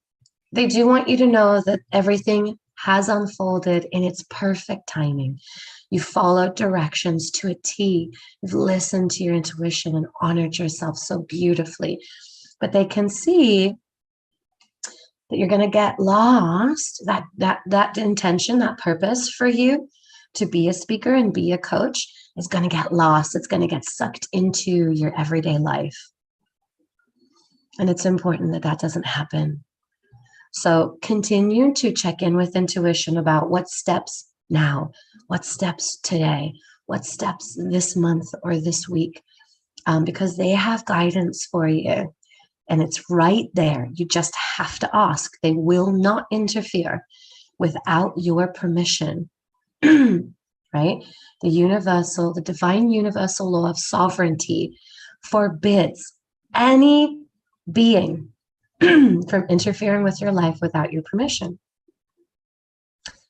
they do want you to know that everything has unfolded in its perfect timing. You followed directions to a T. You've listened to your intuition and honored yourself so beautifully. But they can see that you're going to get lost. That intention, that purpose for you to be a speaker and be a coach is going to get lost. It's going to get sucked into your everyday life. And it's important that that doesn't happen. So continue to check in with intuition about what steps now, what steps today, what steps this month or this week, because they have guidance for you. And it's right there. You just have to ask. They will not interfere without your permission, right? The divine universal law of sovereignty forbids any being from interfering with your life without your permission.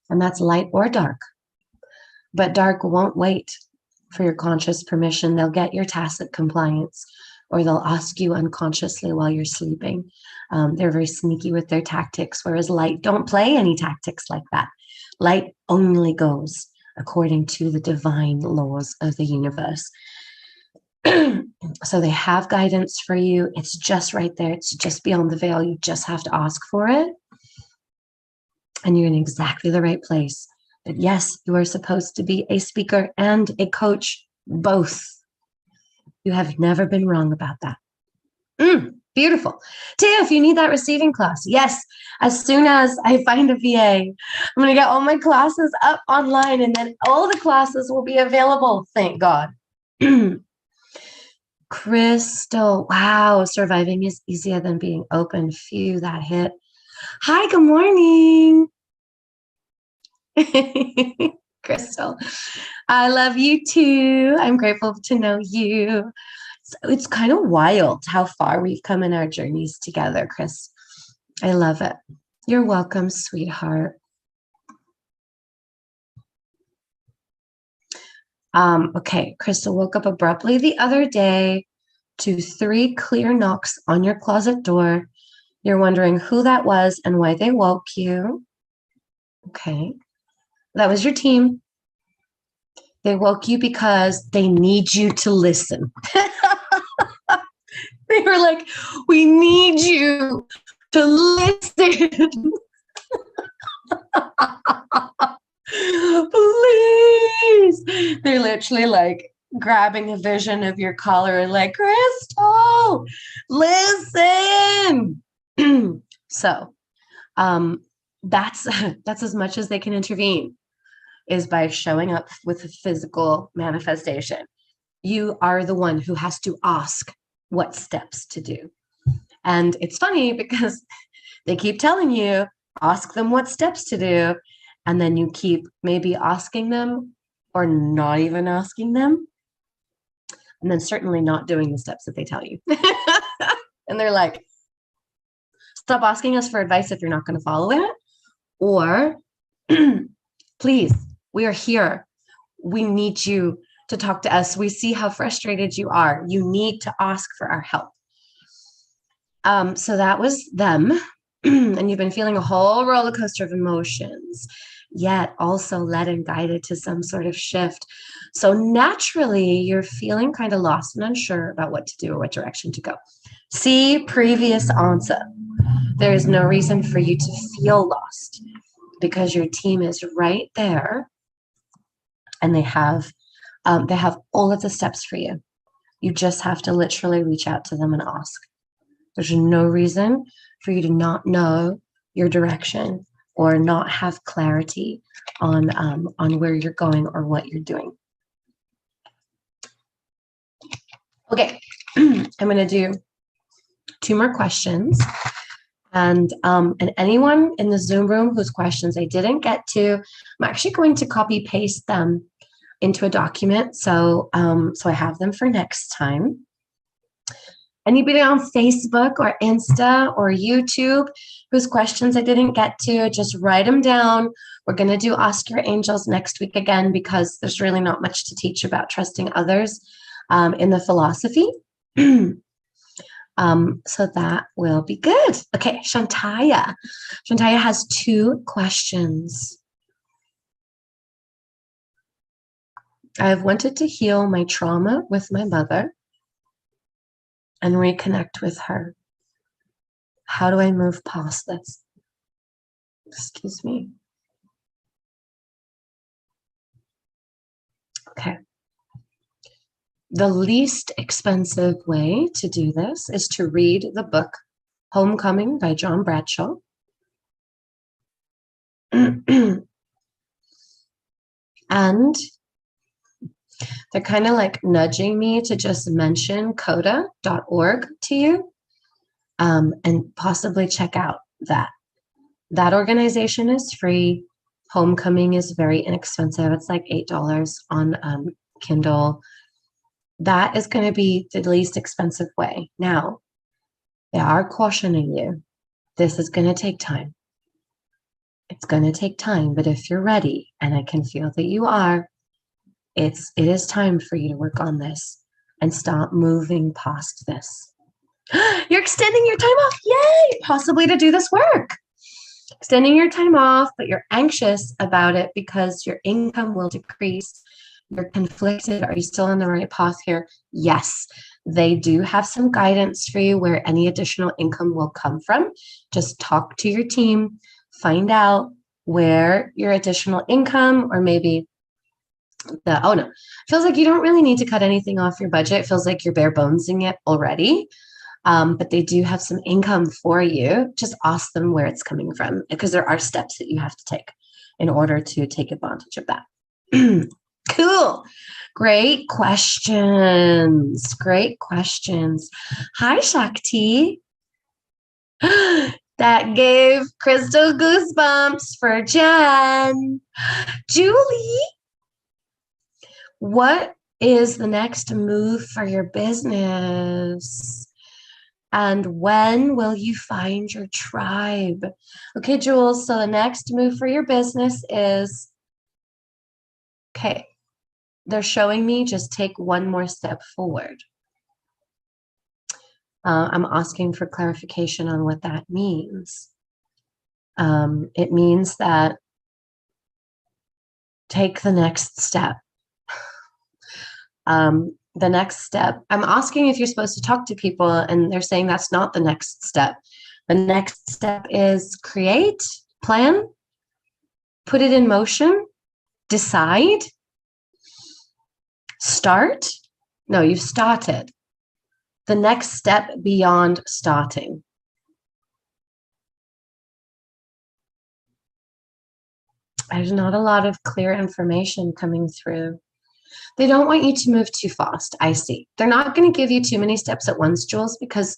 And that's light or dark. But dark won't wait for your conscious permission. They'll get your tacit compliance, or they'll ask you unconsciously while you're sleeping. They're very sneaky with their tactics, whereas light don't play any tactics like that. Light only goes according to the divine laws of the universe. So they have guidance for you. It's just right there. It's just beyond the veil. You just have to ask for it. And you're in exactly the right place. But yes, you are supposed to be a speaker and a coach, both. You have never been wrong about that. Beautiful. Tiff, you need that receiving class. Yes, as soon as I find a VA, I'm going to get all my classes up online, and then all the classes will be available. Thank God. Crystal, wow, surviving is easier than being open. Phew, that hit. Hi, good morning. Crystal, I love you too. I'm grateful to know you. So it's kind of wild how far we've come in our journeys together, Chris. I love it. You're welcome, sweetheart. Okay, Crystal woke up abruptly the other day to 3 clear knocks on your closet door. You're wondering who that was and why they woke you. Okay, that was your team. They woke you because they need you to listen. They were like, we need you to listen. Please. They're literally like grabbing a vision of your collar and like, Crystal, listen. So that's as much as they can intervene, is by showing up with a physical manifestation. You are the one who has to ask what steps to do. And it's funny because they keep telling you, ask them what steps to do. And then you keep maybe asking them or not even asking them. And then certainly not doing the steps that they tell you. And they're like, stop asking us for advice if you're not going to follow it. Or please, we are here. We need you to talk to us. We see how frustrated you are. You need to ask for our help. So that was them. And you've been feeling a whole roller coaster of emotions, yet also led and guided to some sort of shift. So naturally, you're feeling kind of lost and unsure about what to do or what direction to go. See previous answer. There is no reason for you to feel lost because your team is right there, and they have all of the steps for you. You just have to literally reach out to them and ask. There's no reason for you to not know your direction or not have clarity on where you're going or what you're doing. Okay, I'm going to do 2 more questions. And anyone in the Zoom room whose questions I didn't get to, I'm actually going to copy paste them into a document. So I have them for next time. Anybody on Facebook or Insta or YouTube whose questions I didn't get to, just write them down. We're going to do Ask Your Angels next week again, because there's really not much to teach about trusting others in the philosophy. So that will be good. Okay, Shantaya. Shantaya has 2 questions. I've wanted to heal my trauma with my mother and reconnect with her. How do I move past this? Excuse me. Okay. The least expensive way to do this is to read the book Homecoming by John Bradshaw. And they're kind of like nudging me to just mention coda.org to you, and possibly check out that. That organization is free. Homecoming is very inexpensive. It's like $8 on Kindle. That is going to be the least expensive way. Now, they are cautioning you. This is going to take time. It's going to take time, but if you're ready, and I can feel that you are, it is time for you to work on this and stop moving past this. You're extending your time off. Yay! Possibly to do this work. Extending your time off, but you're anxious about it because your income will decrease. You're conflicted. Are you still on the right path here? Yes. They do have some guidance for you where any additional income will come from. Just talk to your team, find out where your additional income, or maybe oh no, feels like you don't really need to cut anything off your budget. It feels like you're bare bonesing it already. But they do have some income for you. Just ask them where it's coming from, because there are steps that you have to take in order to take advantage of that. Cool. Great questions. Great questions. Hi, Shakti. That gave Crystal goosebumps for Jen. Julie, what is the next move for your business? And when will you find your tribe? Okay, Jules, so the next move for your business is, okay, they're showing me just take one more step forward. I'm asking for clarification on what that means. It means that take the next step. The next step, I'm asking if you're supposed to talk to people, and they're saying that's not the next step. The next step is create, plan, put it in motion, decide, start. No, you've started. The next step beyond starting. There's not a lot of clear information coming through. They don't want you to move too fast, I see. They're not going to give you too many steps at once, Jules, because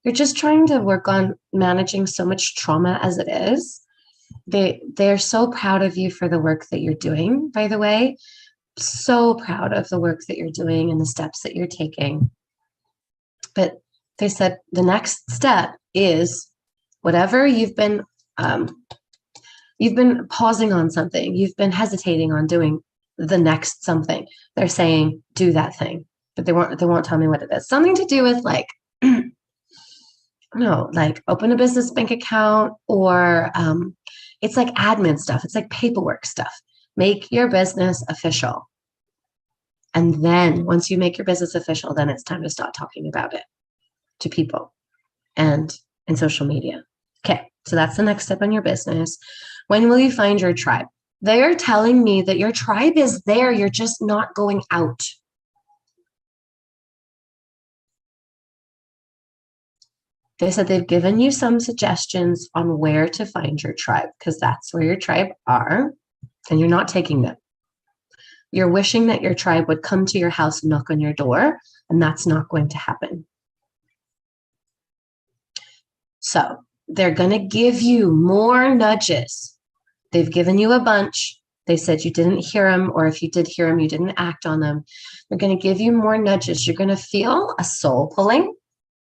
you're just trying to work on managing so much trauma as it is. They're so proud of you for the work that you're doing, by the way. So proud of the work that you're doing and the steps that you're taking. But they said the next step is whatever you've been pausing on something, you've been hesitating on doing the next something. They're saying do that thing, but they won't tell me what it is. Something to do with like no, like open a business bank account, or it's like admin stuff. It's like paperwork stuff. Make your business official. And then once you make your business official, then it's time to start talking about it to people and in social media. Okay, so that's the next step in your business. When will you find your tribe? They are telling me that your tribe is there. You're just not going out. They said they've given you some suggestions on where to find your tribe, because that's where your tribe are, and you're not taking them. You're wishing that your tribe would come to your house and knock on your door, and that's not going to happen. So they're going to give you more nudges. They've given you a bunch. They said you didn't hear them, or if you did hear them, you didn't act on them. They're going to give you more nudges. You're going to feel a soul pulling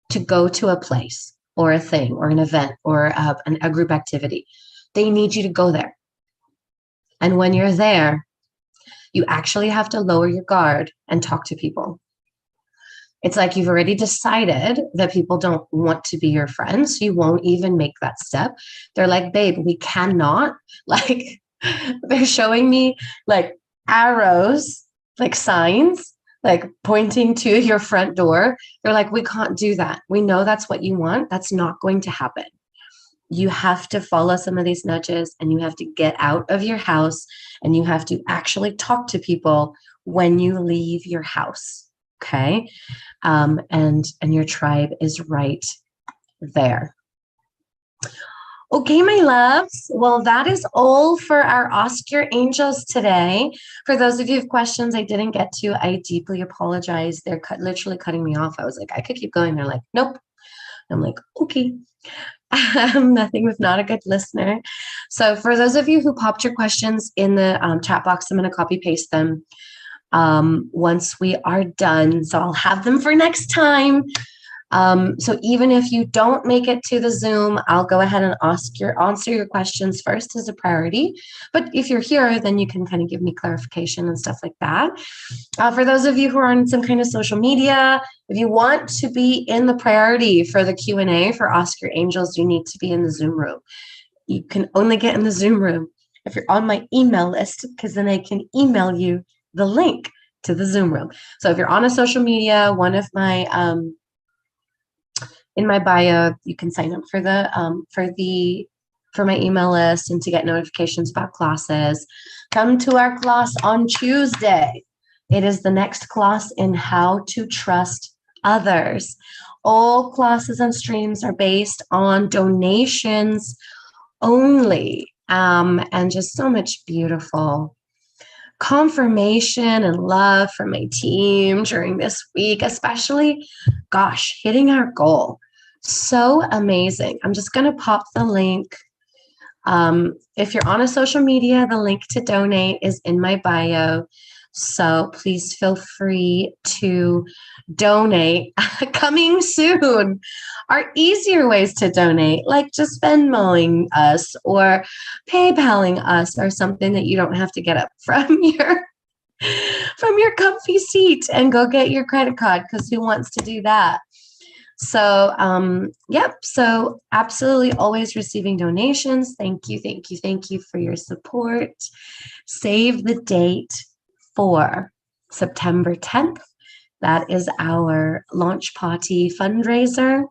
to go to a place or a thing or an event or a group activity. They need you to go there. And when you're there, you actually have to lower your guard and talk to people. It's like you've already decided that people don't want to be your friends, so you won't even make that step. They're like, babe, we cannot. Like, they're showing me like arrows, like signs, like pointing to your front door. They're like, we can't do that. We know that's what you want. That's not going to happen. You have to follow some of these nudges, and you have to get out of your house, and you have to actually talk to people when you leave your house. Okay. And your tribe is right there. Okay, my loves. Well, that is all for our Ask Your Angels today. For those of you who have questions I didn't get to, I deeply apologize. They're literally cutting me off. I was like, I could keep going. They're like, nope. I'm like, okay. Nothing if not a good listener. So for those of you who popped your questions in the chat box, I'm going to copy paste them once we are done. So I'll have them for next time. So even if you don't make it to the Zoom, I'll go ahead and answer your questions first as a priority. But if you're here, then you can kind of give me clarification and stuff like that. For those of you who are on some kind of social media, if you want to be in the priority for the Q&A for Ask Your Angels, you need to be in the Zoom room. You can only get in the Zoom room if you're on my email list, because then I can email you the link to the Zoom room. So if you're on a social media, one of my in my bio, you can sign up for for my email list and to get notifications about classes. Come to our class on Tuesday. It is the next class in how to trust others. All classes and streams are based on donations only, and just so much beautiful confirmation and love from my team during this week, especially, gosh, hitting our goal. So amazing. I'm just going to pop the link. If you're on a social media, the link to donate is in my bio. So please feel free to donate. Coming soon are easier ways to donate, like just Venmoing us or PayPaling us or something that you don't have to get up from your comfy seat and go get your credit card, because who wants to do that? So, yep. So absolutely always receiving donations. Thank you, thank you, thank you for your support. Save the date for September 10th. That is our launch party fundraiser.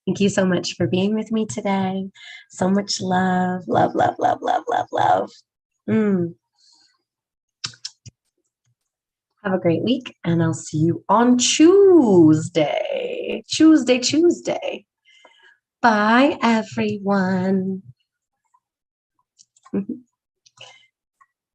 Thank you so much for being with me today. So much love, love, love, love, love, love, love. Have a great week, and I'll see you on Tuesday. Tuesday. Bye, everyone.